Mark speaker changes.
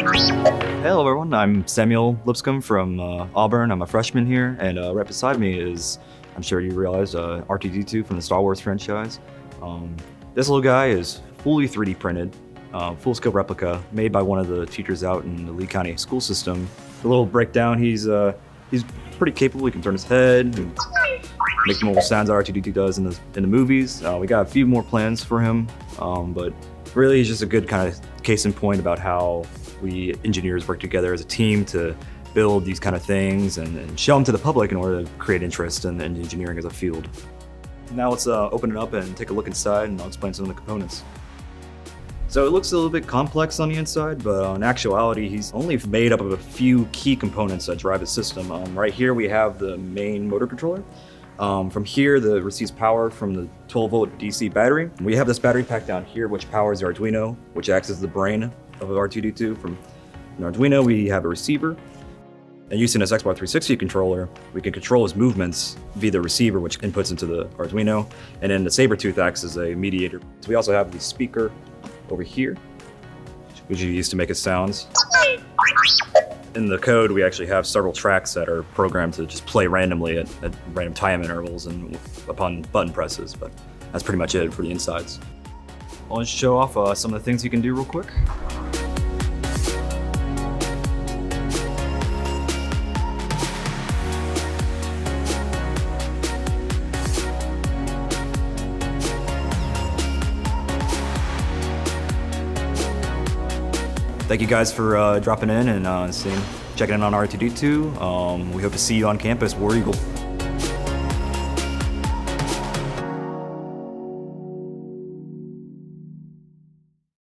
Speaker 1: Hello everyone, I'm Samuel Lipscomb from Auburn. I'm a freshman here, and right beside me is, I'm sure you realized, R2-D2 from the Star Wars franchise. This little guy is fully 3D printed, full-scale replica made by one of the teachers out in the Lee County school system. A little breakdown, he's pretty capable. He can turn his head and make the normal sounds that R2-D2 does in the movies. We got a few more plans for him, but really he's just a good kind of case in point about how we engineers work together as a team to build these kind of things and show them to the public in order to create interest in engineering as a field. Now let's open it up and take a look inside, and I'll explain some of the components. So it looks a little bit complex on the inside, but in actuality, he's only made up of a few key components that drive the system. Right here we have the main motor controller. From here, it receives power from the 12-volt DC battery. We have this battery pack down here, which powers the Arduino, which acts as the brain of R2-D2. From an Arduino, we have a receiver. And using this Xbox 360 controller, we can control his movements via the receiver, which inputs into the Arduino. And then the saber tooth acts as a mediator. So we also have the speaker over here, which you use to make his sounds. In the code, we actually have several tracks that are programmed to just play randomly at random time intervals and upon button presses, but that's pretty much it for the insides. I'll just show off some of the things you can do real quick. Thank you guys for dropping in and checking in on R2-D2. We hope to see you on campus, War Eagle.